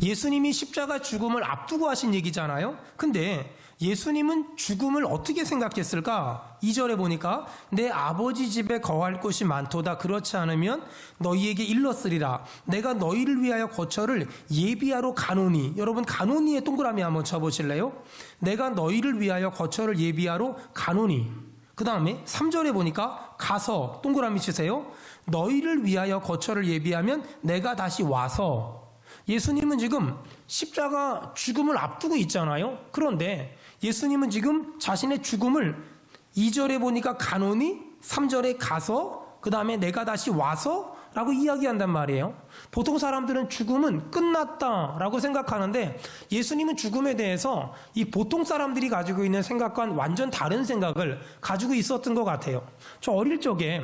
예수님이 십자가 죽음을 앞두고 하신 얘기잖아요. 근데 예수님은 죽음을 어떻게 생각했을까? 2절에 보니까 내 아버지 집에 거할 곳이 많도다. 그렇지 않으면 너희에게 일렀으리라. 내가 너희를 위하여 거처를 예비하러 가노니. 여러분 가노니에 동그라미 한번 쳐보실래요? 내가 너희를 위하여 거처를 예비하러 가노니. 그 다음에 3절에 보니까 가서 동그라미 치세요. 너희를 위하여 거처를 예비하면 내가 다시 와서. 예수님은 지금 십자가 죽음을 앞두고 있잖아요. 그런데 예수님은 지금 자신의 죽음을 2절에 보니까 가노니, 3절에 가서, 그 다음에 내가 다시 와서 라고 이야기한단 말이에요. 보통 사람들은 죽음은 끝났다라고 생각하는데 예수님은 죽음에 대해서 이 보통 사람들이 가지고 있는 생각과는 완전 다른 생각을 가지고 있었던 것 같아요. 저 어릴 적에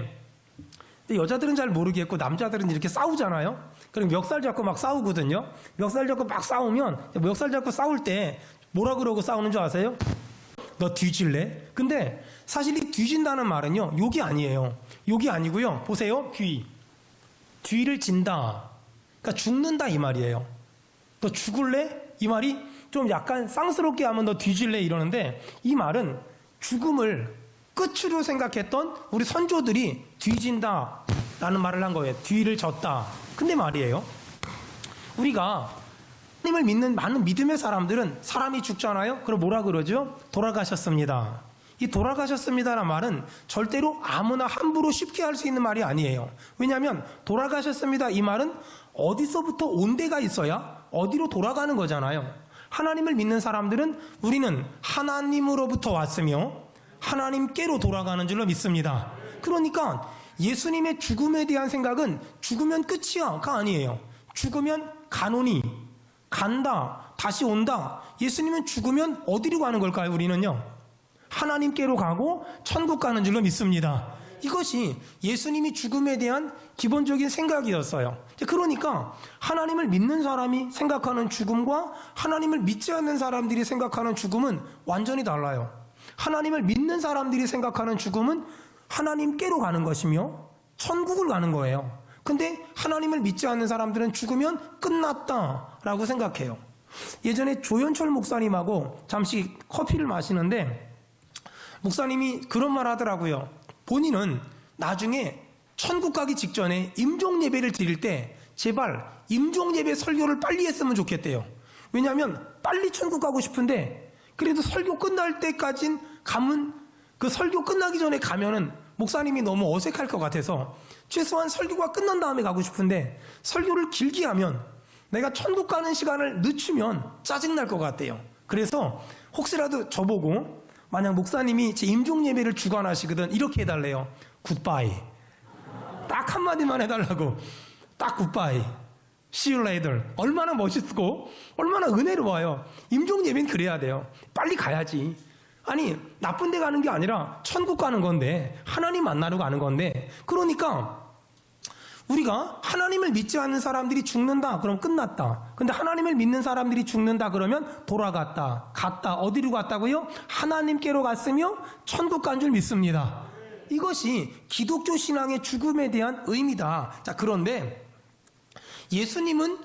여자들은 잘 모르겠고 남자들은 이렇게 싸우잖아요. 그럼 멱살 잡고 막 싸우거든요. 멱살 잡고 막 싸우면 멱살 잡고 싸울 때 뭐라 그러고 싸우는 줄 아세요? 너 뒤질래? 근데 사실 이 뒤진다는 말은요, 욕이 아니에요. 욕이 아니고요. 보세요. 뒤를 진다. 그러니까 죽는다 이 말이에요. 너 죽을래? 이 말이 좀 약간 쌍스럽게 하면 너 뒤질래 이러는데 이 말은 죽음을 끝으로 생각했던 우리 선조들이 뒤진다 라는 말을 한 거예요. 뒤를 졌다. 근데 말이에요, 우리가 하나님을 믿는 많은 믿음의 사람들은 사람이 죽잖아요. 그럼 뭐라 그러죠? 돌아가셨습니다. 이 돌아가셨습니다라는 말은 절대로 아무나 함부로 쉽게 할 수 있는 말이 아니에요. 왜냐하면 돌아가셨습니다 이 말은 어디서부터 온 데가 있어야 어디로 돌아가는 거잖아요. 하나님을 믿는 사람들은 우리는 하나님으로부터 왔으며 하나님께로 돌아가는 줄로 믿습니다. 그러니까 예수님의 죽음에 대한 생각은 죽으면 끝이야가 아니에요. 죽으면 가노니, 간다, 다시 온다. 예수님은 죽으면 어디로 가는 걸까요? 우리는요, 하나님께로 가고 천국 가는 줄로 믿습니다. 이것이 예수님이 죽음에 대한 기본적인 생각이었어요. 그러니까 하나님을 믿는 사람이 생각하는 죽음과 하나님을 믿지 않는 사람들이 생각하는 죽음은 완전히 달라요. 하나님을 믿는 사람들이 생각하는 죽음은 하나님께로 가는 것이며 천국을 가는 거예요. 근데 하나님을 믿지 않는 사람들은 죽으면 끝났다라고 생각해요. 예전에 조현철 목사님하고 잠시 커피를 마시는데 목사님이 그런 말 하더라고요. 본인은 나중에 천국 가기 직전에 임종예배를 드릴 때 제발 임종예배 설교를 빨리 했으면 좋겠대요. 왜냐하면 빨리 천국 가고 싶은데 그래도 설교 끝날 때까진 가면, 그 설교 끝나기 전에 가면은 목사님이 너무 어색할 것 같아서 최소한 설교가 끝난 다음에 가고 싶은데 설교를 길게 하면 내가 천국 가는 시간을 늦추면 짜증날 것 같대요. 그래서 혹시라도 저보고 만약 목사님이 제 임종예배를 주관하시거든 이렇게 해달래요. 굿바이. 딱 한마디만 해달라고. 딱 굿바이. See you later. 얼마나 멋있고 얼마나 은혜로워요. 임종예배는 그래야 돼요. 빨리 가야지. 아니 나쁜 데 가는 게 아니라 천국 가는 건데, 하나님 만나러 가는 건데, 그러니까 우리가 하나님을 믿지 않는 사람들이 죽는다 그럼 끝났다. 근데 하나님을 믿는 사람들이 죽는다 그러면 돌아갔다, 갔다. 어디로 갔다고요? 하나님께로 갔으며 천국 간 줄 믿습니다. 이것이 기독교 신앙의 죽음에 대한 의미다. 자, 그런데 예수님은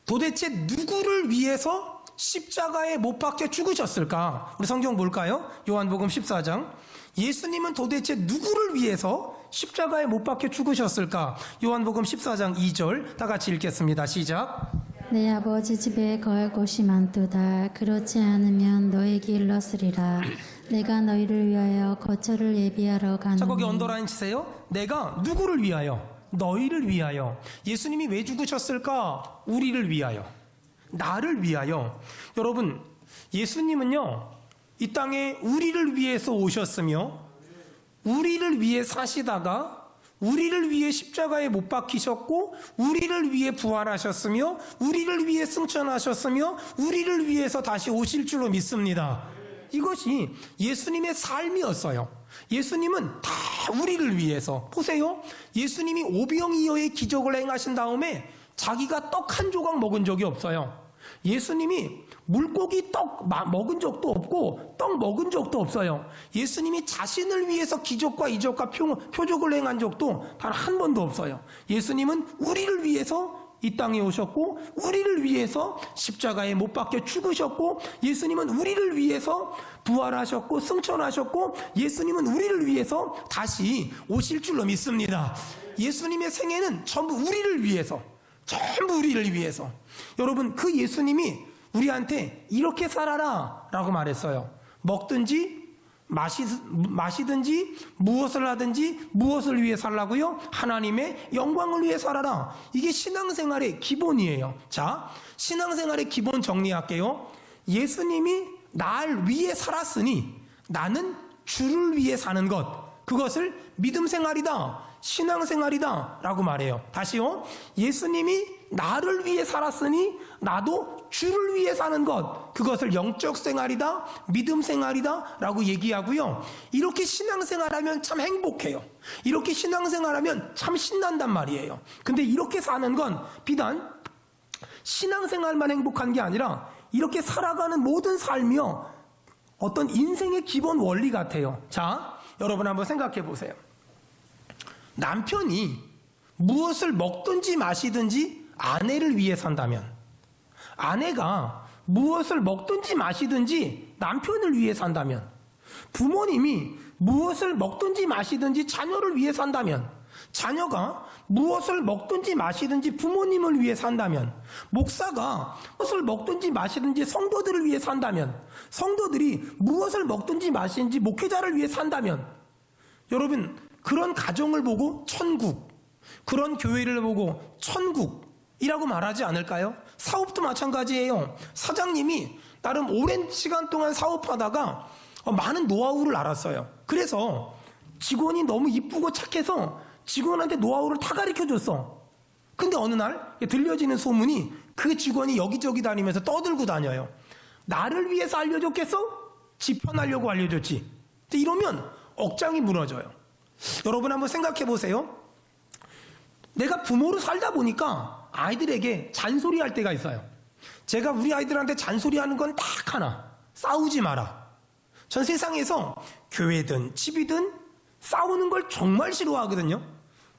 도대체 누구를 위해서 십자가에 못 박혀 죽으셨을까? 우리 성경 볼까요? 요한복음 14장. 예수님은 도대체 누구를 위해서 십자가에 못 박혀 죽으셨을까? 요한복음 14장 2절 다 같이 읽겠습니다. 시작. 내 아버지 집에 거할 곳이 많도다. 그렇지 않으면 너에게 일렀으리라. 내가 너희를 위하여 거처를 예비하러 가노니. 자, 거기 언더라인 치세요. 내가 누구를 위하여? 너희를 위하여. 예수님이 왜 죽으셨을까? 우리를 위하여, 나를 위하여. 여러분, 예수님은요 이 땅에 우리를 위해서 오셨으며 우리를 위해 사시다가 우리를 위해 십자가에 못 박히셨고 우리를 위해 부활하셨으며 우리를 위해 승천하셨으며 우리를 위해서 다시 오실 줄로 믿습니다. 이것이 예수님의 삶이었어요. 예수님은 다 우리를 위해서. 보세요, 예수님이 오병이어의 기적을 행하신 다음에 자기가 떡 한 조각 먹은 적이 없어요. 예수님이 물고기 떡 먹은 적도 없고 떡 먹은 적도 없어요. 예수님이 자신을 위해서 기적과 이적과 표적을 행한 적도 단 한 번도 없어요. 예수님은 우리를 위해서 이 땅에 오셨고 우리를 위해서 십자가에 못 박혀 죽으셨고 예수님은 우리를 위해서 부활하셨고 승천하셨고 예수님은 우리를 위해서 다시 오실 줄로 믿습니다. 예수님의 생애는 전부 우리를 위해서, 전부 우리를 위해서. 여러분, 그 예수님이 우리한테 이렇게 살아라 라고 말했어요. 먹든지 마시든지 무엇을 하든지 무엇을 위해 살라고요? 하나님의 영광을 위해 살아라. 이게 신앙생활의 기본이에요. 자, 신앙생활의 기본 정리할게요. 예수님이 날 위해 살았으니 나는 주를 위해 사는 것, 그것을 믿음생활이다, 신앙생활이다 라고 말해요. 다시요. 예수님이 나를 위해 살았으니 나도 주를 위해 사는 것, 그것을 영적 생활이다, 믿음 생활이다 라고 얘기하고요. 이렇게 신앙생활하면 참 행복해요. 이렇게 신앙생활하면 참 신난단 말이에요. 근데 이렇게 사는 건 비단 신앙생활만 행복한 게 아니라 이렇게 살아가는 모든 삶이요, 어떤 인생의 기본 원리 같아요. 자, 여러분 한번 생각해 보세요. 남편이 무엇을 먹든지 마시든지 아내를 위해 산다면, 아내가 무엇을 먹든지 마시든지 남편을 위해 산다면, 부모님이 무엇을 먹든지 마시든지 자녀를 위해 산다면, 자녀가 무엇을 먹든지 마시든지 부모님을 위해 산다면, 목사가 무엇을 먹든지 마시든지 성도들을 위해 산다면, 성도들이 무엇을 먹든지 마시든지 목회자를 위해 산다면, 여러분, 그런 가정을 보고 천국, 그런 교회를 보고 천국이라고 말하지 않을까요? 사업도 마찬가지예요. 사장님이 나름 오랜 시간 동안 사업하다가 많은 노하우를 알았어요. 그래서 직원이 너무 이쁘고 착해서 직원한테 노하우를 다 가르쳐줬어. 근데 어느 날 들려지는 소문이 그 직원이 여기저기 다니면서 떠들고 다녀요. 나를 위해서 알려줬겠어? 지 편하려고 알려줬지. 근데 이러면 억장이 무너져요. 여러분 한번 생각해 보세요. 내가 부모로 살다 보니까 아이들에게 잔소리할 때가 있어요. 제가 우리 아이들한테 잔소리하는 건 딱 하나: 싸우지 마라. 전 세상에서 교회든 집이든 싸우는 걸 정말 싫어하거든요.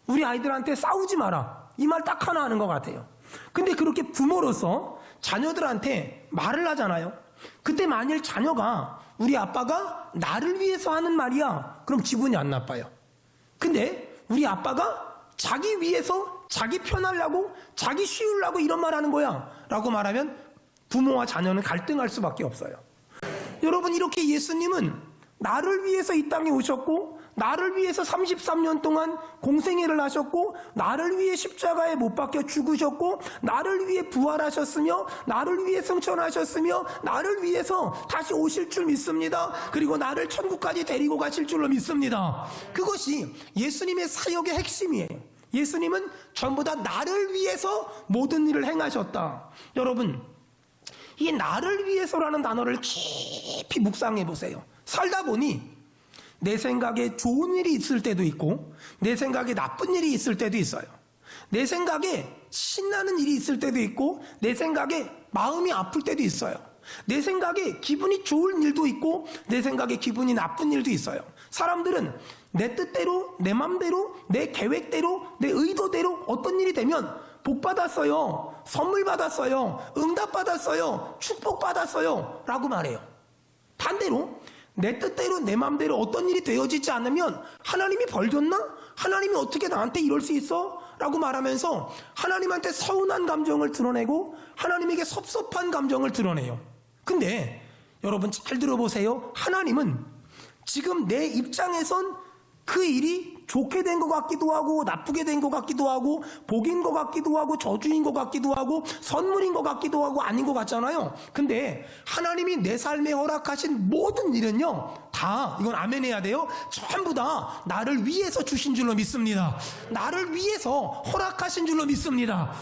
우리 아이들한테 싸우지 마라, 이 말 딱 하나 하는 것 같아요. 근데 그렇게 부모로서 자녀들한테 말을 하잖아요. 그때 만일 자녀가 우리 아빠가 나를 위해서 하는 말이야, 그럼 기분이 안 나빠요. 근데 우리 아빠가 자기 위해서, 자기 편하려고, 자기 쉬우려고 이런 말 하는 거야 라고 말하면 부모와 자녀는 갈등할 수밖에 없어요. 여러분, 이렇게 예수님은 나를 위해서 이 땅에 오셨고, 나를 위해서 33년 동안 공생애를 하셨고, 나를 위해 십자가에 못 박혀 죽으셨고, 나를 위해 부활하셨으며, 나를 위해 승천하셨으며, 나를 위해서 다시 오실 줄 믿습니다. 그리고 나를 천국까지 데리고 가실 줄로 믿습니다. 그것이 예수님의 사역의 핵심이에요. 예수님은 전부 다 나를 위해서 모든 일을 행하셨다. 여러분, 이 나를 위해서라는 단어를 깊이 묵상해 보세요. 살다 보니 내 생각에 좋은 일이 있을 때도 있고, 내 생각에 나쁜 일이 있을 때도 있어요. 내 생각에 신나는 일이 있을 때도 있고, 내 생각에 마음이 아플 때도 있어요. 내 생각에 기분이 좋은 일도 있고, 내 생각에 기분이 나쁜 일도 있어요. 사람들은 내 뜻대로, 내 맘대로, 내 계획대로, 내 의도대로 어떤 일이 되면 복 받았어요, 선물 받았어요, 응답 받았어요, 축복 받았어요 라고 말해요. 반대로 내 뜻대로, 내 맘대로 어떤 일이 되어지지 않으면 하나님이 벌 줬나? 하나님이 어떻게 나한테 이럴 수 있어? 라고 말하면서 하나님한테 서운한 감정을 드러내고 하나님에게 섭섭한 감정을 드러내요. 근데 여러분 잘 들어보세요. 하나님은 지금 내 입장에선 그 일이 좋게 된 것 같기도 하고, 나쁘게 된 것 같기도 하고, 복인 것 같기도 하고, 저주인 것 같기도 하고, 선물인 것 같기도 하고, 아닌 것 같잖아요. 근데 하나님이 내 삶에 허락하신 모든 일은요, 다, 이건 아멘 해야 돼요, 전부 다 나를 위해서 주신 줄로 믿습니다. 나를 위해서 허락하신 줄로 믿습니다.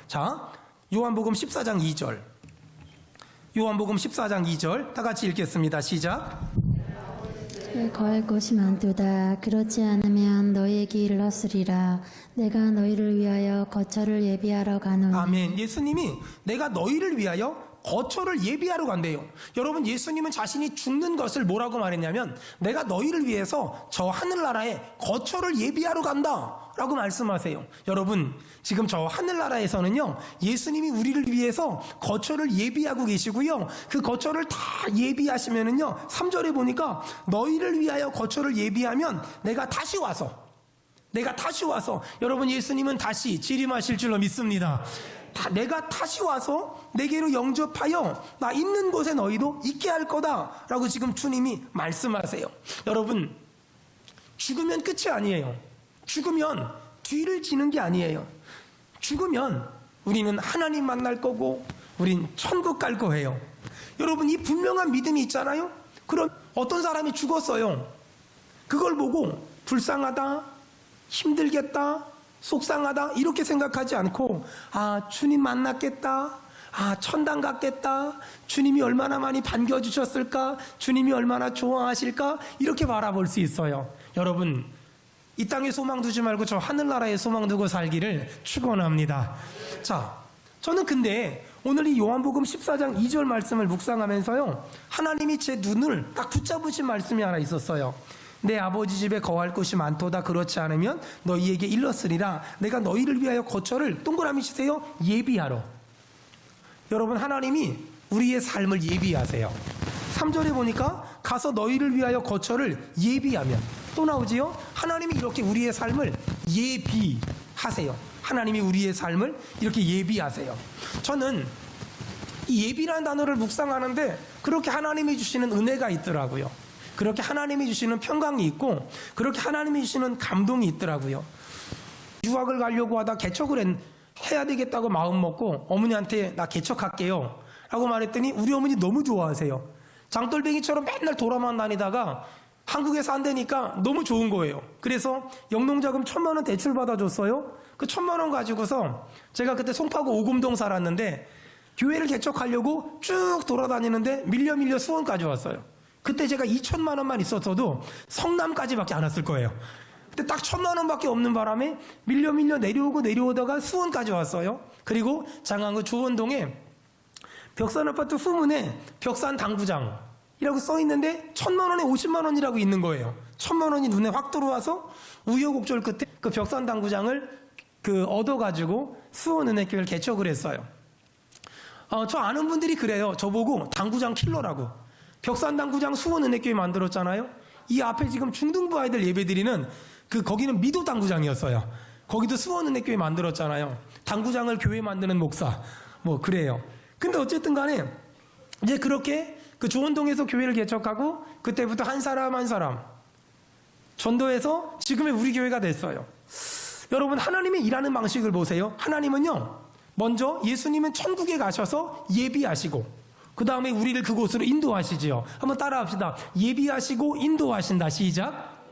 자, 요한복음 14장 2절. 요한복음 14장 2절 다 같이 읽겠습니다. 시작. 거할 곳이 많도다. 그렇지 않으면 너희에게 일렀으리라. 내가 너희를 위하여 거처를 예비하러 가노니. 아멘. 예수님이 내가 너희를 위하여 거처를 예비하러 간대요. 여러분, 예수님은 자신이 죽는 것을 뭐라고 말했냐면, 내가 너희를 위해서 저 하늘나라에 거처를 예비하러 간다 라고 말씀하세요. 여러분, 지금 저 하늘나라에서는요, 예수님이 우리를 위해서 거처를 예비하고 계시고요, 그 거처를 다 예비하시면은요, 3절에 보니까 너희를 위하여 거처를 예비하면 내가 다시 와서, 여러분, 예수님은 다시 재림하실 줄로 믿습니다. 내가 다시 와서 내게로 영접하여 나 있는 곳에 너희도 있게 할 거다라고 지금 주님이 말씀하세요. 여러분, 죽으면 끝이 아니에요. 죽으면 뒤를 지는 게 아니에요. 죽으면 우리는 하나님 만날 거고 우린 천국 갈 거예요. 여러분, 이 분명한 믿음이 있잖아요. 그럼 어떤 사람이 죽었어요. 그걸 보고 불쌍하다, 힘들겠다, 속상하다 이렇게 생각하지 않고, 아, 주님 만났겠다, 아, 천당 갔겠다, 주님이 얼마나 많이 반겨주셨을까, 주님이 얼마나 좋아하실까, 이렇게 바라볼 수 있어요. 여러분, 이 땅에 소망 두지 말고 저 하늘나라에 소망 두고 살기를 축원합니다. 자, 저는 근데 오늘 이 요한복음 14장 2절 말씀을 묵상하면서요, 하나님이 제 눈을 딱 붙잡으신 말씀이 하나 있었어요. 내 아버지 집에 거할 곳이 많도다. 그렇지 않으면 너희에게 일렀으리라. 내가 너희를 위하여 거처를, 동그라미 치세요, 예비하러. 여러분, 하나님이 우리의 삶을 예비하세요. 3절에 보니까 가서 너희를 위하여 거처를 예비하면, 또 나오지요. 하나님이 이렇게 우리의 삶을 예비하세요. 하나님이 우리의 삶을 이렇게 예비하세요. 저는 이 예비라는 단어를 묵상하는데 그렇게 하나님이 주시는 은혜가 있더라고요. 그렇게 하나님이 주시는 평강이 있고 그렇게 하나님이 주시는 감동이 있더라고요. 유학을 가려고 하다 개척을 해야 되겠다고 마음 먹고 어머니한테 나 개척할게요 라고 말했더니 우리 어머니 너무 좋아하세요. 장돌뱅이처럼 맨날 돌아만 다니다가 한국에서 안 되니까 너무 좋은 거예요. 그래서 영농자금 1,000만 원 대출 받아줬어요. 그 1,000만 원 가지고서 제가 그때 송파구 오금동 살았는데 교회를 개척하려고 쭉 돌아다니는데 밀려 수원까지 왔어요. 그때 제가 2,000만 원만 있었어도 성남까지밖에 안 왔을 거예요. 그때 딱 1,000만 원밖에 없는 바람에 밀려 내려오다가 수원까지 왔어요. 그리고 장안구 조원동에 벽산 아파트 후문에 벽산 당구장이라고 써 있는데 1,000만 원에 50만 원이라고 있는 거예요. 1,000만 원이 눈에 확 들어와서 우여곡절 끝에 그 벽산 당구장을 얻어가지고 수원은혜교회를 개척을 했어요. 저 아는 분들이 그래요. 저보고 당구장 킬러라고. 벽산 당구장 수원은혜교회 만들었잖아요. 이 앞에 지금 중등부 아이들 예배드리는 거기는 미도 당구장이었어요. 거기도 수원은혜교회 만들었잖아요. 당구장을 교회 만드는 목사 뭐 그래요. 근데 어쨌든 간에 이제 그렇게 그 조원동에서 교회를 개척하고 그때부터 한 사람 전도해서 지금의 우리 교회가 됐어요. 여러분, 하나님의 일하는 방식을 보세요. 하나님은요, 먼저 예수님은 천국에 가셔서 예비하시고 그 다음에 우리를 그곳으로 인도하시지요. 한번 따라합시다. 예비하시고 인도하신다. 시작.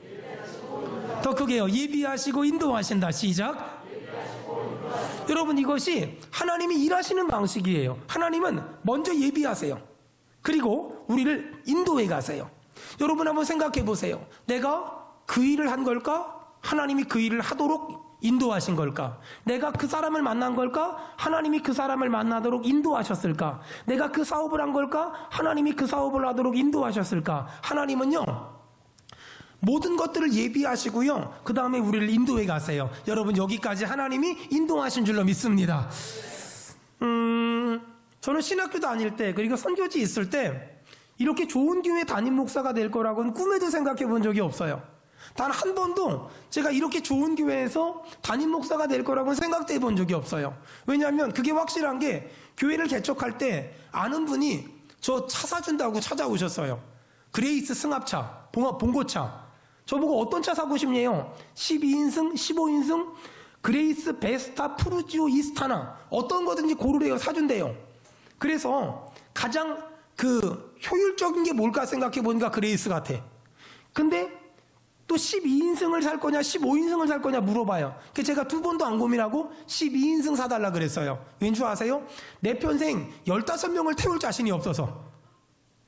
더 크게요. 예비하시고 인도하신다. 시작. 여러분, 이것이 하나님이 일하시는 방식이에요. 하나님은 먼저 예비하세요. 그리고 우리를 인도해 가세요. 여러분, 한번 생각해 보세요. 내가 그 일을 한 걸까? 하나님이 그 일을 하도록 인도하신 걸까? 내가 그 사람을 만난 걸까? 하나님이 그 사람을 만나도록 인도하셨을까? 내가 그 사업을 한 걸까? 하나님이 그 사업을 하도록 인도하셨을까? 하나님은요, 모든 것들을 예비하시고요, 그 다음에 우리를 인도해 가세요. 여러분, 여기까지 하나님이 인도하신 줄로 믿습니다. 저는 신학교 다닐 때, 그리고 선교지 있을 때 이렇게 좋은 교회 담임 목사가 될 거라고는 꿈에도 생각해 본 적이 없어요. 단 한 번도 제가 이렇게 좋은 교회에서 담임 목사가 될 거라고는 생각도 해본 적이 없어요. 왜냐하면 그게 확실한 게, 교회를 개척할 때 아는 분이 저 차 사준다고 찾아오셨어요. 그레이스 승합차, 봉고차. 저보고 어떤 차 사고 싶냐요? 12인승, 15인승, 그레이스 베스타 푸르지오 이스타나 어떤 거든지 고르래요. 사준대요. 그래서 가장 효율적인 게 뭘까 생각해 보니까 그레이스 같아. 근데 또 12인승을 살 거냐 15인승을 살 거냐 물어봐요. 그래서 제가 2번도 안 고민하고 12인승 사달라 그랬어요. 왠 줄 아세요? 내 평생 15명을 태울 자신이 없어서.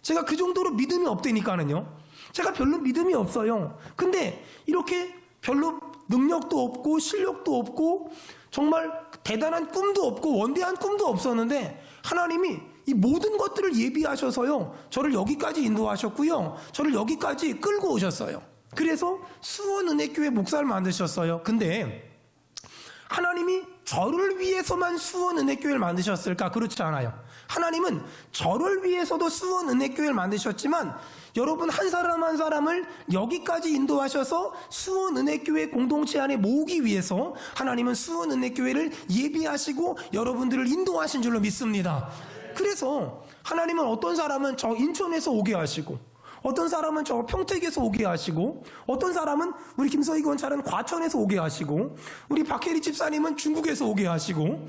제가 그 정도로 믿음이 없다니까는요. 제가 별로 믿음이 없어요. 근데 이렇게 별로 능력도 없고 실력도 없고 정말 대단한 꿈도 없고 원대한 꿈도 없었는데 하나님이 이 모든 것들을 예비하셔서요, 저를 여기까지 인도하셨고요, 저를 여기까지 끌고 오셨어요. 그래서 수원은혜교회 목사를 만드셨어요. 근데 하나님이 저를 위해서만 수원은혜교회를 만드셨을까? 그렇지 않아요. 하나님은 저를 위해서도 수원은혜교회를 만드셨지만 여러분 한 사람 한 사람을 여기까지 인도하셔서 수원은혜교회 공동체 안에 모으기 위해서 하나님은 수원은혜교회를 예비하시고 여러분들을 인도하신 줄로 믿습니다. 그래서 하나님은 어떤 사람은 저 인천에서 오게 하시고, 어떤 사람은 저 평택에서 오게 하시고, 어떤 사람은 우리 김서희 권사는 과천에서 오게 하시고, 우리 박혜리 집사님은 중국에서 오게 하시고,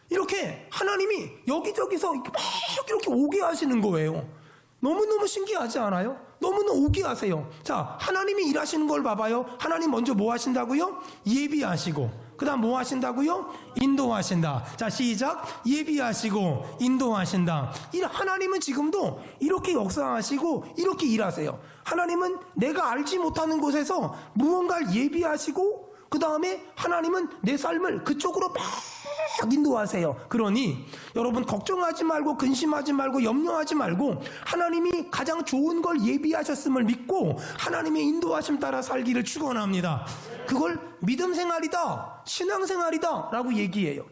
이렇게 하나님이 여기저기서 막 이렇게 오게 하시는 거예요. 너무너무 신기하지 않아요? 너무너무 오게 하세요. 자, 하나님이 일하시는 걸 봐봐요. 하나님 먼저 뭐 하신다고요? 예비하시고, 그 다음 뭐 하신다고요? 인도하신다. 자, 시작. 예비하시고 인도하신다. 하나님은 지금도 이렇게 역사하시고 이렇게 일하세요. 하나님은 내가 알지 못하는 곳에서 무언가를 예비하시고 그 다음에 하나님은 내 삶을 그쪽으로 막 인도하세요. 그러니 여러분 걱정하지 말고 근심하지 말고 염려하지 말고 하나님이 가장 좋은 걸 예비하셨음을 믿고 하나님의 인도하심 따라 살기를 축원합니다. 그걸 믿음 생활이다, 신앙 생활이다 라고 얘기해요.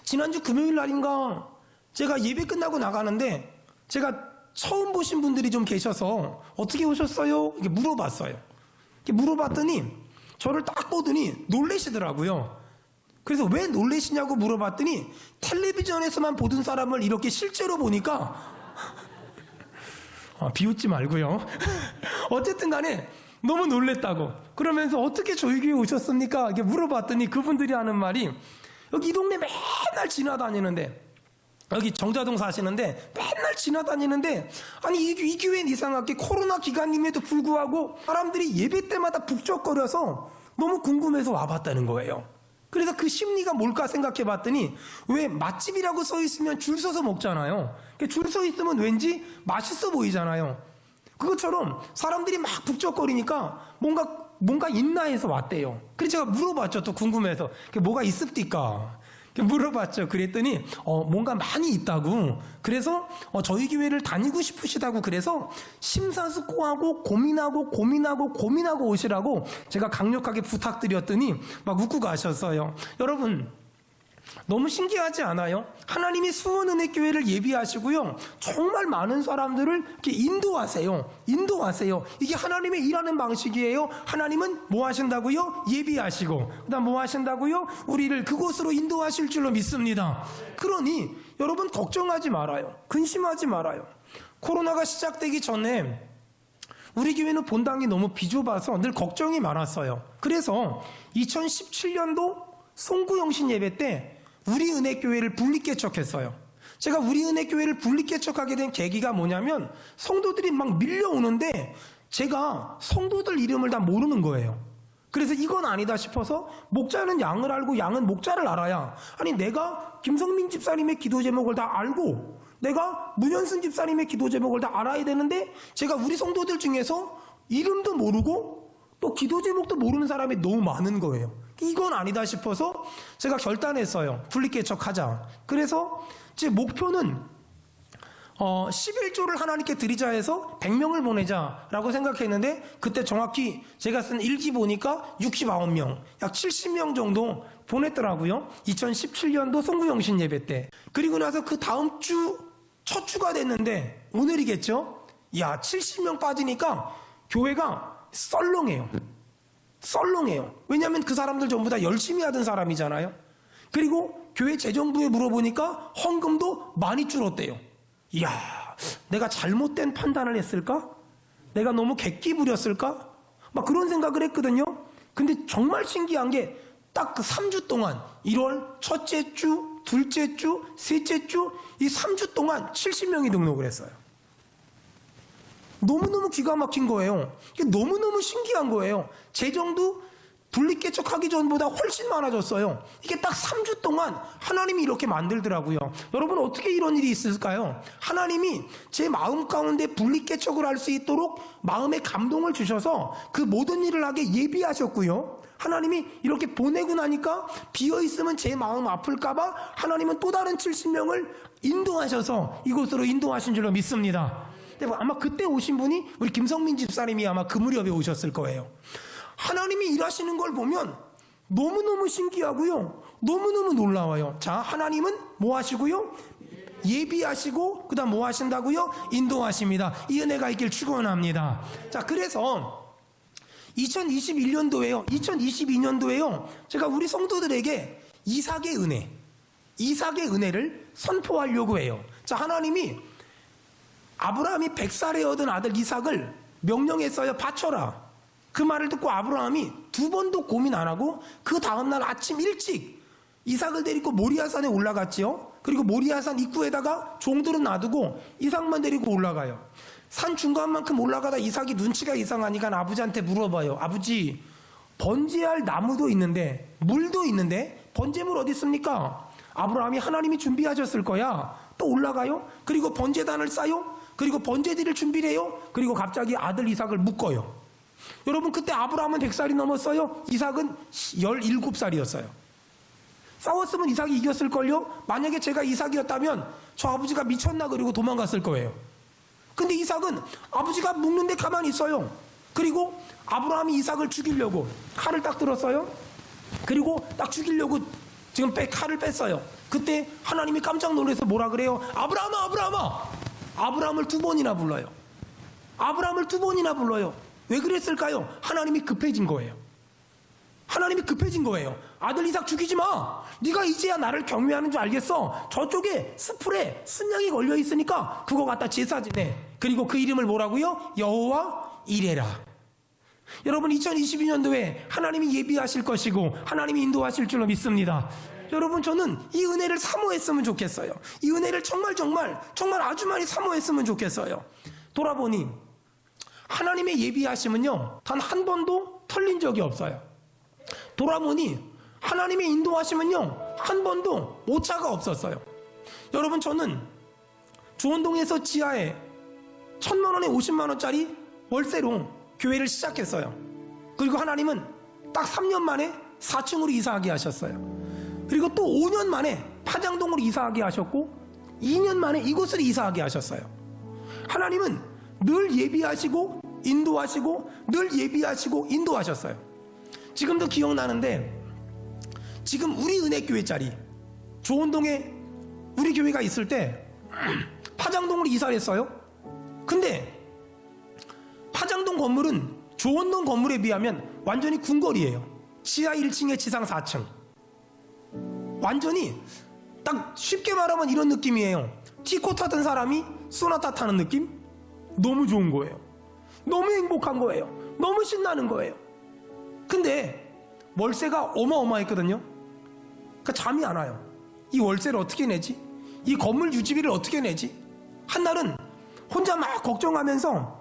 지난주 금요일 날인가 제가 예배 끝나고 나가는데 제가 처음 보신 분들이 좀 계셔서 어떻게 오셨어요? 이렇게 물어봤어요. 이렇게 물어봤더니 저를 딱 보더니 놀라시더라고요. 그래서 왜 놀라시냐고 물어봤더니 텔레비전에서만 보던 사람을 이렇게 실제로 보니까 비웃지 말고요. 어쨌든 간에 너무 놀랬다고. 그러면서 어떻게 저희 교회 오셨습니까? 이렇게 물어봤더니 그분들이 하는 말이 여기 이 동네 맨날 지나다니는데, 여기 정자동 사시는데 맨날 지나다니는데 아니 이 교회는 이상하게 코로나 기간임에도 불구하고 사람들이 예배 때마다 북적거려서 너무 궁금해서 와봤다는 거예요. 그래서 그 심리가 뭘까 생각해 봤더니 왜 맛집이라고 써 있으면 줄 서서 먹잖아요. 줄 서 있으면 왠지 맛있어 보이잖아요. 그것처럼 사람들이 막 북적거리니까 뭔가 있나 해서 왔대요. 그래서 제가 물어봤죠. 또 궁금해서 뭐가 있습니까? 물어봤죠. 그랬더니 뭔가 많이 있다고. 그래서 저희 교회를 다니고 싶으시다고. 그래서 심사숙고하고 고민하고 오시라고 제가 강력하게 부탁드렸더니 막 웃고 가셨어요. 여러분 너무 신기하지 않아요? 하나님이 수원은혜교회를 예비하시고요, 정말 많은 사람들을 이렇게 인도하세요. 이게 하나님의 일하는 방식이에요. 하나님은 뭐 하신다고요? 예비하시고, 그 다음 뭐 하신다고요? 우리를 그곳으로 인도하실 줄로 믿습니다. 그러니 여러분 걱정하지 말아요. 근심하지 말아요. 코로나가 시작되기 전에 우리 교회는 본당이 너무 비좁아서 늘 걱정이 많았어요. 그래서 2017년도 송구영신 예배 때 우리 은혜교회를 분리개척했어요. 제가 우리 은혜교회를 분리개척하게 된 계기가 뭐냐면 성도들이 막 밀려오는데 제가 성도들 이름을 다 모르는 거예요. 그래서 이건 아니다 싶어서 목자는 양을 알고 양은 목자를 알아야, 아니 내가 김성민 집사님의 기도 제목을 다 알고 내가 문현순 집사님의 기도 제목을 다 알아야 되는데 제가 우리 성도들 중에서 이름도 모르고 또 기도 제목도 모르는 사람이 너무 많은 거예요. 이건 아니다 싶어서 제가 결단했어요. 분리개척하자. 그래서 제 목표는 11조를 하나님께 드리자 해서 100명을 보내자라고 생각했는데 그때 정확히 제가 쓴 일기 보니까 69명, 약 70명 정도 보냈더라고요. 2017년도 송구영신 예배 때. 그리고 나서 그 다음 주 첫 주가 됐는데 오늘이겠죠? 야, 70명 빠지니까 교회가 썰렁해요. 왜냐하면 그 사람들 전부 다 열심히 하던 사람이잖아요. 그리고 교회 재정부에 물어보니까 헌금도 많이 줄었대요. 이야, 내가 잘못된 판단을 했을까? 내가 너무 객기 부렸을까? 막 그런 생각을 했거든요. 근데 정말 신기한 게 딱 그 3주 동안 1월 첫째 주, 둘째 주, 셋째 주 이 3주 동안 70명이 등록을 했어요. 너무너무 기가 막힌 거예요. 이게 너무너무 신기한 거예요. 재정도 분리개척하기 전보다 훨씬 많아졌어요. 이게 딱 3주 동안 하나님이 이렇게 만들더라고요. 여러분 어떻게 이런 일이 있을까요? 하나님이 제 마음 가운데 분리개척을 할 수 있도록 마음에 감동을 주셔서 그 모든 일을 하게 예비하셨고요. 하나님이 이렇게 보내고 나니까 비어있으면 제 마음 아플까봐 하나님은 또 다른 70명을 인도하셔서 이곳으로 인도하신 줄로 믿습니다. 근데 아마 그때 오신 분이 우리 김성민 집사님이 아마 그 무렵에 오셨을 거예요. 하나님이 일하시는 걸 보면 너무너무 신기하고요. 너무너무 놀라워요. 자, 하나님은 뭐 하시고요? 예비하시고 그다음 뭐 하신다고요? 인도하십니다. 이 은혜가 있길 축원합니다. 자, 그래서 2022년도에요. 제가 우리 성도들에게 이삭의 은혜를 선포하려고 해요. 자, 하나님이 아브라함이 100살에 얻은 아들 이삭을 명령했어요. 바쳐라. 그 말을 듣고 아브라함이 두 번도 고민 안 하고 그 다음날 아침 일찍 이삭을 데리고 모리아산에 올라갔지요. 그리고 모리아산 입구에다가 종들은 놔두고 이삭만 데리고 올라가요. 산 중간만큼 올라가다 이삭이 눈치가 이상하니까 아버지한테 물어봐요. 아버지, 번제할 나무도 있는데 물도 있는데 번제물 어디 있습니까? 아브라함이 하나님이 준비하셨을 거야. 또 올라가요. 그리고 번제단을 쌓요. 그리고 번제드릴 준비를 해요. 그리고 갑자기 아들 이삭을 묶어요. 여러분, 그때 아브라함은 100살이 넘었어요. 이삭은 17살이었어요. 싸웠으면 이삭이 이겼을걸요. 만약에 제가 이삭이었다면 저 아버지가 미쳤나 그리고 도망갔을 거예요. 근데 이삭은 아버지가 묶는데 가만히 있어요. 그리고 아브라함이 이삭을 죽이려고 칼을 딱 들었어요. 그리고 딱 죽이려고 지금 칼을 뺐어요. 그때 하나님이 깜짝 놀라서 뭐라 그래요? 아브라함아, 아브라함아! 아브라함을 두 번이나 불러요. 아브라함을 두 번이나 불러요. 왜 그랬을까요? 하나님이 급해진 거예요. 하나님이 급해진 거예요. 아들 이삭 죽이지 마. 네가 이제야 나를 경외하는 줄 알겠어. 저쪽에 스풀에 순양이 걸려 있으니까 그거 갖다 제사 지내. 그리고 그 이름을 뭐라고요? 여호와 이레라. 여러분, 2022년도에 하나님이 예비하실 것이고 하나님이 인도하실 줄로 믿습니다. 여러분, 저는 이 은혜를 사모했으면 좋겠어요. 이 은혜를 정말 아주 많이 사모했으면 좋겠어요. 돌아보니 하나님의 예비하심은요, 단 한 번도 털린 적이 없어요. 돌아보니 하나님의 인도하심은요, 한 번도 오차가 없었어요. 여러분, 저는 조원동에서 지하에 1,000만 원에 50만 원짜리 월세로 교회를 시작했어요. 그리고 하나님은 딱 3년 만에 4층으로 이사하게 하셨어요. 그리고 또 5년 만에 파장동으로 이사하게 하셨고 2년 만에 이곳을 이사하게 하셨어요. 하나님은 늘 예비하시고 인도하시고 늘 예비하시고 인도하셨어요. 지금도 기억나는데, 지금 우리 은혜교회 자리 조원동에 우리 교회가 있을 때 파장동으로 이사를 했어요. 근데 파장동 건물은 조원동 건물에 비하면 완전히 궁궐이에요. 지하 1층에 지상 4층. 완전히 딱 쉽게 말하면 이런 느낌이에요. 티코 타던 사람이 소나타 타는 느낌? 너무 좋은 거예요. 너무 행복한 거예요. 너무 신나는 거예요. 근데 월세가 어마어마했거든요. 그러니까 잠이 안 와요. 이 월세를 어떻게 내지? 이 건물 유지비를 어떻게 내지? 한날은 혼자 막 걱정하면서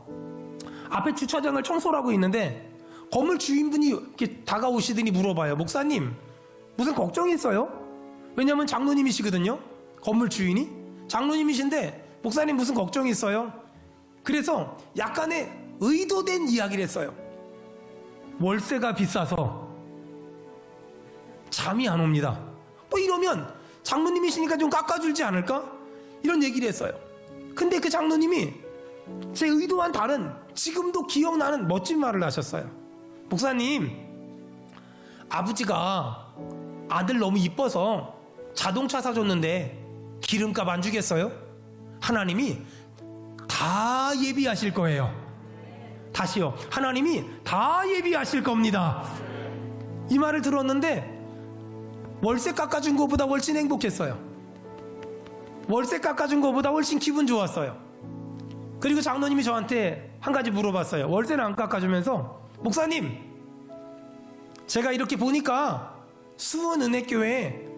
앞에 주차장을 청소를 하고 있는데 건물 주인분이 이렇게 다가오시더니 물어봐요. 목사님, 무슨 걱정이 있어요? 왜냐면 장로님이시거든요. 건물 주인이 장로님이신데 목사님 무슨 걱정이 있어요? 그래서 약간의 의도된 이야기를 했어요. 월세가 비싸서 잠이 안 옵니다. 뭐 이러면 장로님이시니까 좀 깎아줄지 않을까? 이런 얘기를 했어요. 근데 그 장로님이 제 의도와는 다른, 지금도 기억나는 멋진 말을 하셨어요. 목사님, 아버지가 아들 너무 이뻐서 자동차 사줬는데 기름값 안 주겠어요? 하나님이 다 예비하실 거예요. 다시요. 하나님이 다 예비하실 겁니다. 이 말을 들었는데 월세 깎아준 것보다 훨씬 행복했어요. 월세 깎아준 것보다 훨씬 기분 좋았어요. 그리고 장로님이 저한테 한 가지 물어봤어요. 월세는 안 깎아주면서, 목사님, 제가 이렇게 보니까 수원은혜교회에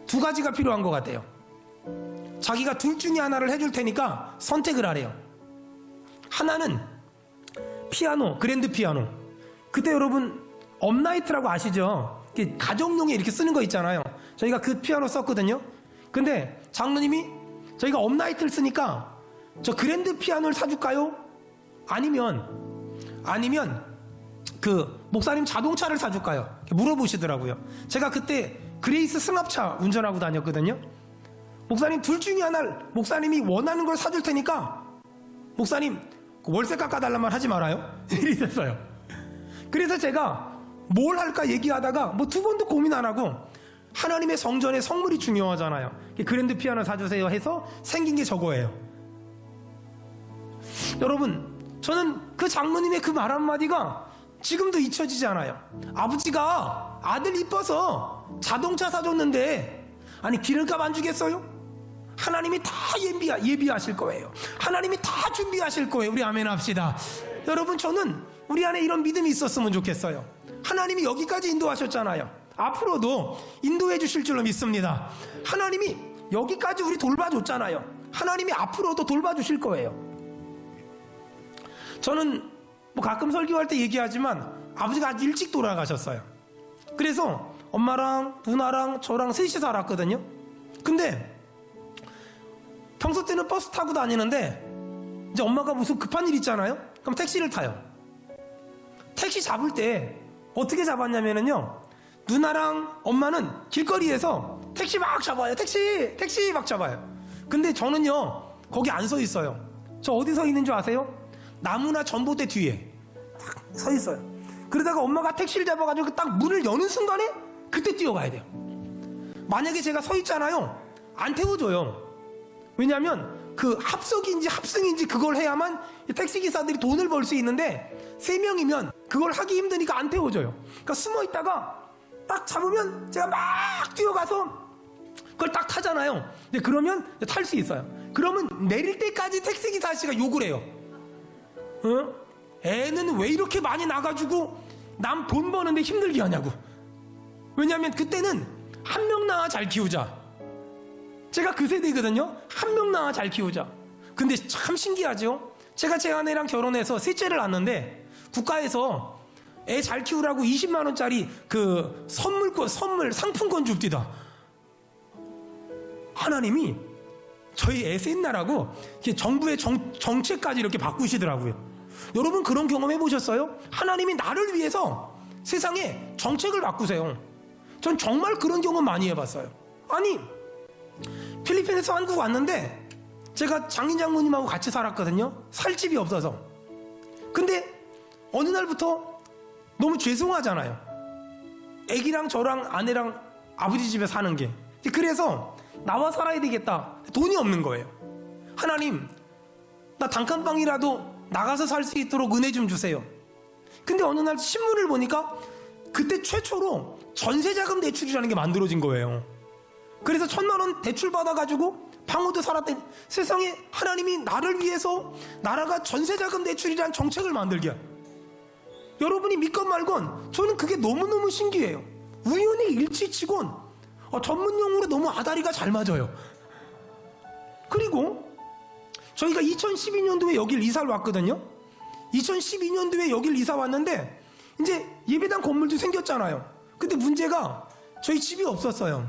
두 가지가 필요한 것 같아요. 자기가 둘 중에 하나를 해줄 테니까 선택을 하래요. 하나는 피아노, 그랜드 피아노. 그때 여러분 업라이트라고 아시죠? 가정용에 이렇게 쓰는 거 있잖아요. 저희가 그 피아노 썼거든요. 근데 장로님이 저희가 업라이트를 쓰니까 저 그랜드 피아노를 사줄까요? 아니면 그 목사님 자동차를 사줄까요? 물어보시더라고요. 제가 그때 그레이스 승합차 운전하고 다녔거든요. 목사님 둘 중에 하나를 목사님이 원하는 걸 사줄 테니까 목사님 월세 깎아달란 말 하지 말아요. 일이 됐어요. 그래서 제가 뭘 할까 얘기하다가 뭐 두 번도 고민 안 하고 하나님의 성전에 성물이 중요하잖아요. 그랜드 피아노 사주세요 해서 생긴 게 저거예요. 여러분, 저는 그 장로님의 그 말 한마디가 지금도 잊혀지지 않아요. 아버지가 아들 이뻐서 자동차 사줬는데 아니 기름값 안 주겠어요? 하나님이 다 예비하실 거예요. 하나님이 다 준비하실 거예요. 우리 아멘 합시다. 여러분, 저는 우리 안에 이런 믿음이 있었으면 좋겠어요. 하나님이 여기까지 인도하셨잖아요. 앞으로도 인도해 주실 줄로 믿습니다. 하나님이 여기까지 우리 돌봐줬잖아요. 하나님이 앞으로도 돌봐주실 거예요. 저는 뭐 가끔 설교할 때 얘기하지만 아버지가 아주 일찍 돌아가셨어요. 그래서 엄마랑 누나랑 저랑 셋이 살았거든요. 근데 평소 때는 버스 타고 다니는데 이제 엄마가 무슨 급한 일 있잖아요. 그럼 택시를 타요. 택시 잡을 때 어떻게 잡았냐면요, 누나랑 엄마는 길거리에서 택시 막 잡아요. 택시 막 잡아요. 근데 저는요 거기 안 서 있어요. 저 어디 서 있는 줄 아세요? 나무나 전봇대 뒤에 딱 서 있어요. 그러다가 엄마가 택시를 잡아가지고 딱 문을 여는 순간에 그때 뛰어가야 돼요. 만약에 제가 서 있잖아요, 안 태워줘요. 왜냐하면 그 합석인지 합승인지 그걸 해야만 택시기사들이 돈을 벌 수 있는데 3명이면 그걸 하기 힘드니까 안 태워줘요. 그러니까 숨어 있다가 딱 잡으면 제가 막 뛰어가서 그걸 딱 타잖아요. 근데 그러면 탈 수 있어요. 그러면 내릴 때까지 택시기사 아저씨가 욕을 해요. 애는 왜 이렇게 많이 나가지고 남 돈 버는데 힘들게 하냐고. 왜냐하면 그때는 한 명 낳아 잘 키우자. 제가 그 세대거든요. 한 명 낳아 잘 키우자. 근데 참 신기하죠. 제가 제 아내랑 결혼해서 셋째를 낳았는데 국가에서 애 잘 키우라고 20만 원짜리 그 선물 상품권 줍디다. 하나님이 저희 애 셋나라고 정부의 정책까지 이렇게 바꾸시더라고요. 여러분 그런 경험 해보셨어요? 하나님이 나를 위해서 세상에 정책을 바꾸세요. 전 정말 그런 경험 많이 해봤어요. 아니, 필리핀에서 한국 왔는데 제가 장인 장모님하고 같이 살았거든요. 살 집이 없어서. 근데 어느 날부터 너무 죄송하잖아요. 애기랑 저랑 아내랑 아버지 집에 사는 게. 그래서 나와 살아야 되겠다. 돈이 없는 거예요. 하나님, 나 단칸방이라도 나가서 살 수 있도록 은혜 좀 주세요. 근데 어느 날 신문을 보니까 그때 최초로 전세자금 대출이라는 게 만들어진 거예요. 그래서 1,000만 원 대출 받아가지고 방어도 살았더니 세상에 하나님이 나를 위해서 나라가 전세자금 대출이라는 정책을 만들게 해요. 여러분이 믿건 말건 저는 그게 너무너무 신기해요. 우연히 일치치곤 전문 용어로 너무 아다리가 잘 맞아요. 그리고 저희가 2012년도에 여길 이사를 왔거든요. 2012년도에 여길 이사 왔는데 이제 예배당 건물도 생겼잖아요. 근데 문제가 저희 집이 없었어요.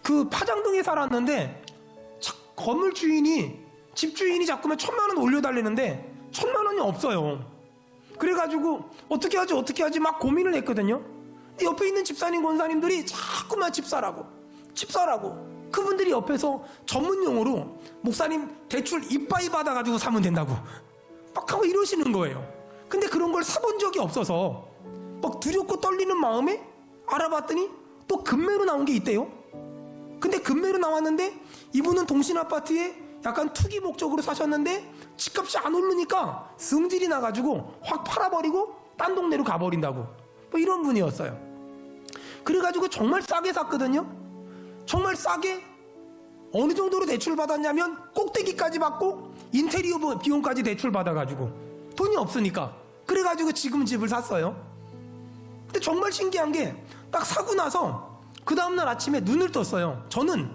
그 파장동에 살았는데 건물 주인이, 집주인이 자꾸만 1,000만 원 올려달라는데 1,000만 원이 없어요. 그래가지고 어떻게 하지 막 고민을 했거든요. 옆에 있는 집사님 권사님들이 자꾸만 집 사라고 그분들이 옆에서 전문 용어로 목사님 대출 이빠이 받아가지고 사면 된다고 막 하고 이러시는 거예요. 근데 그런 걸 사본 적이 없어서 막 두렵고 떨리는 마음에 알아봤더니 또 금매로 나온 게 있대요. 근데 금매로 나왔는데 이분은 동신아파트에 약간 투기 목적으로 사셨는데 집값이 안 오르니까 승질이 나가지고 확 팔아버리고 딴 동네로 가버린다고, 뭐 이런 분이었어요. 그래가지고 정말 싸게 샀거든요. 정말 싸게. 어느 정도로 대출 받았냐면 꼭대기까지 받고 인테리어 비용까지 대출 받아가지고 돈이 없으니까. 그래가지고 지금 집을 샀어요. 근데 정말 신기한 게 딱 사고 나서 그 다음날 아침에 눈을 떴어요. 저는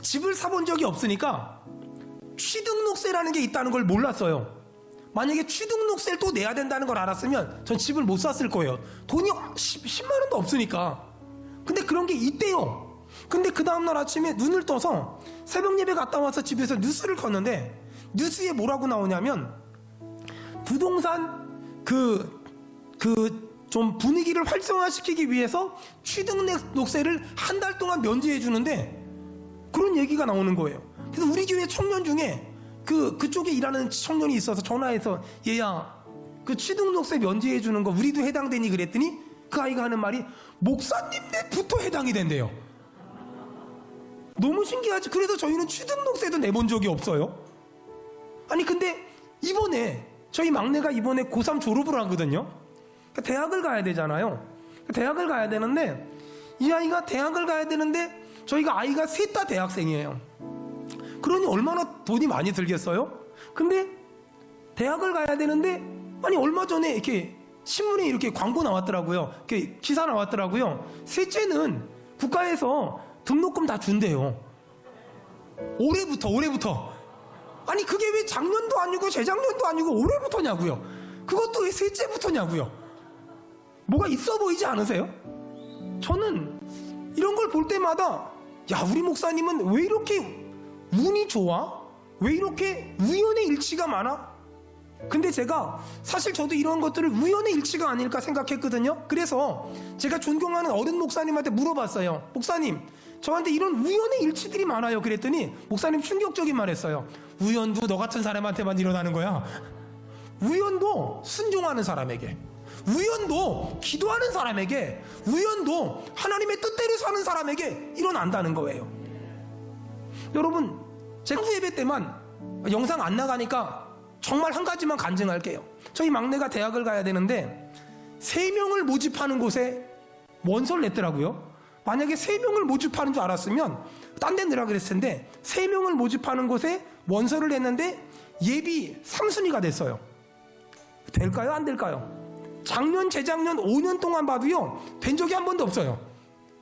집을 사본 적이 없으니까 취등록세라는 게 있다는 걸 몰랐어요. 만약에 취등록세를 또 내야 된다는 걸 알았으면 전 집을 못 샀을 거예요. 돈이 10만 원도 없으니까. 근데 그런 게 있대요. 근데 그 다음날 아침에 눈을 떠서 새벽 예배 갔다 와서 집에서 뉴스를 켰는데 뉴스에 뭐라고 나오냐면 부동산 좀 분위기를 활성화시키기 위해서 취등록세를 한 달 동안 면제해 주는데 그런 얘기가 나오는 거예요. 그래서 우리 교회 청년 중에 그쪽에 일하는 청년이 있어서 전화해서 얘야 그 취등록세 면제해 주는 거 우리도 해당되니 그랬더니 그 아이가 하는 말이 목사님네부터 해당이 된대요. 너무 신기하지. 그래서 저희는 취등록세도 내본 적이 없어요. 아니 근데 이번에 저희 막내가 이번에 고3 졸업을 하거든요. 그러니까 대학을 가야 되잖아요. 대학을 가야 되는데 이 아이가 대학을 가야 되는데 저희가 아이가 셋 다 대학생이에요. 그러니 얼마나 돈이 많이 들겠어요? 근데 대학을 가야 되는데 아니 얼마 전에 이렇게 신문에 이렇게 광고 나왔더라고요. 이렇게 기사 나왔더라고요. 셋째는 국가에서 등록금 다 준대요. 올해부터. 아니 그게 왜 작년도 아니고 재작년도 아니고 올해부터냐고요. 그것도 왜 셋째부터냐고요. 뭐가 있어 보이지 않으세요? 저는 이런 걸 볼 때마다 야 우리 목사님은 왜 이렇게 운이 좋아? 왜 이렇게 우연의 일치가 많아? 근데 제가 사실 저도 이런 것들을 우연의 일치가 아닐까 생각했거든요. 그래서 제가 존경하는 어른 목사님한테 물어봤어요. 목사님 저한테 이런 우연의 일치들이 많아요. 그랬더니 목사님 충격적인 말 했어요. 우연도 너 같은 사람한테만 일어나는 거야. 우연도 순종하는 사람에게, 우연도 기도하는 사람에게, 우연도 하나님의 뜻대로 사는 사람에게 일어난다는 거예요. 여러분 제가 후예배 때만 영상 안 나가니까 정말 한 가지만 간증할게요. 저희 막내가 대학을 가야 되는데 3명을 모집하는 곳에 원서를 냈더라고요. 만약에 3명을 모집하는 줄 알았으면 딴 데 넣으라 그랬을 텐데 3명을 모집하는 곳에 원서를 냈는데 예비 3순위가 됐어요. 될까요? 안 될까요? 작년 재작년 5년 동안 봐도요 된 적이 한 번도 없어요.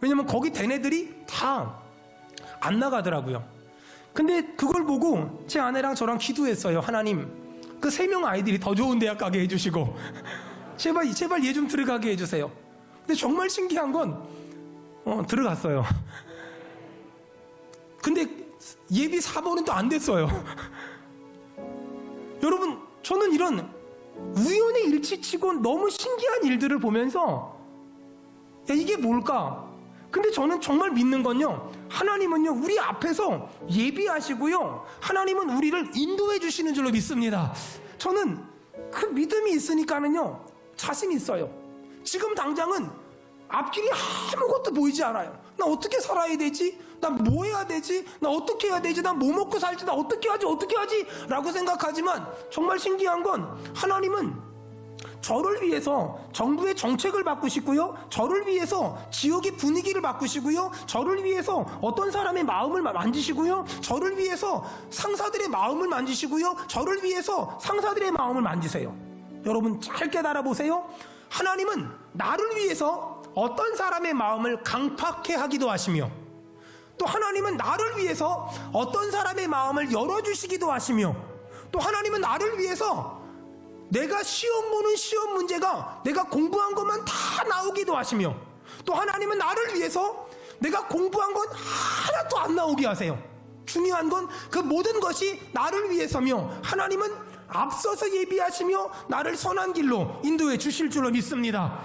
왜냐면 거기 된 애들이 다 안 나가더라고요. 근데 그걸 보고 제 아내랑 저랑 기도했어요. 하나님 그 3명 아이들이 더 좋은 대학 가게 해주시고 제발 얘 좀 들어가게 해주세요. 근데 정말 신기한 건 들어갔어요. 근데 예비 4번은 또 안 됐어요. 여러분 저는 이런 우연의 일치치고 너무 신기한 일들을 보면서 야 이게 뭘까? 근데 저는 정말 믿는 건요 하나님은요 우리 앞에서 예비하시고요 하나님은 우리를 인도해 주시는 줄로 믿습니다. 저는 그 믿음이 있으니까는요 자신 있어요. 지금 당장은 앞길이 아무것도 보이지 않아요. 나 어떻게 살아야 되지? 나 뭐 해야 되지? 나 어떻게 해야 되지? 나 뭐 먹고 살지? 나 어떻게 하지? 라고 생각하지만 정말 신기한 건 하나님은 저를 위해서 정부의 정책을 바꾸시고요, 저를 위해서 지역의 분위기를 바꾸시고요, 저를 위해서 어떤 사람의 마음을 만지시고요, 저를 위해서 상사들의 마음을 만지시고요, 저를 위해서 상사들의 마음을 만지세요. 여러분 잘 깨달아 보세요. 하나님은 나를 위해서 어떤 사람의 마음을 강팍해 하기도 하시며 또 하나님은 나를 위해서 어떤 사람의 마음을 열어주시기도 하시며 또 하나님은 나를 위해서 내가 시험 보는 시험 문제가 내가 공부한 것만 다 나오기도 하시며 또 하나님은 나를 위해서 내가 공부한 건 하나도 안 나오게 하세요. 중요한 건 그 모든 것이 나를 위해서며 하나님은 앞서서 예비하시며 나를 선한 길로 인도해 주실 줄로 믿습니다.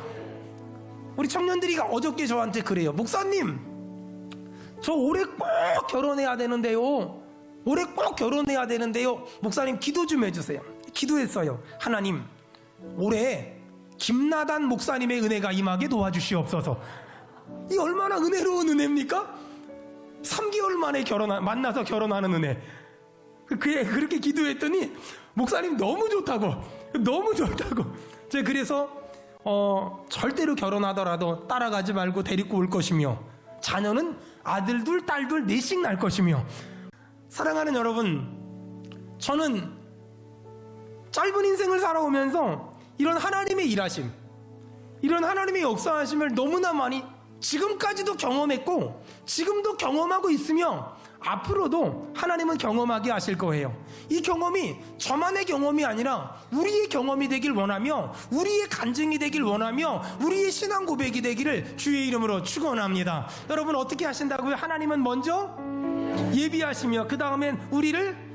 우리 청년들이 어저께 저한테 그래요. 목사님 저 올해 꼭 결혼해야 되는데요. 올해 꼭 결혼해야 되는데요. 목사님 기도 좀 해주세요. 기도했어요. 하나님 올해 김나단 목사님의 은혜가 임하게 도와주시옵소서. 이 얼마나 은혜로운 은혜입니까? 3개월 만에 만나서 결혼하는 은혜. 그렇게 기도했더니 목사님 너무 좋다고. 제가 그래서 절대로 결혼하더라도 따라가지 말고 데리고 올 것이며 자녀는 아들 둘, 딸 둘, 넷씩 날 것이며. 사랑하는 여러분, 저는 짧은 인생을 살아오면서 이런 하나님의 일하심, 이런 하나님의 역사하심을 너무나 많이 지금까지도 경험했고 지금도 경험하고 있으며 앞으로도 하나님은 경험하게 하실 거예요. 이 경험이 저만의 경험이 아니라 우리의 경험이 되길 원하며 우리의 간증이 되길 원하며 우리의 신앙 고백이 되기를 주의 이름으로 축원합니다. 여러분 어떻게 하신다고요? 하나님은 먼저 예비하시며 그 다음엔 우리를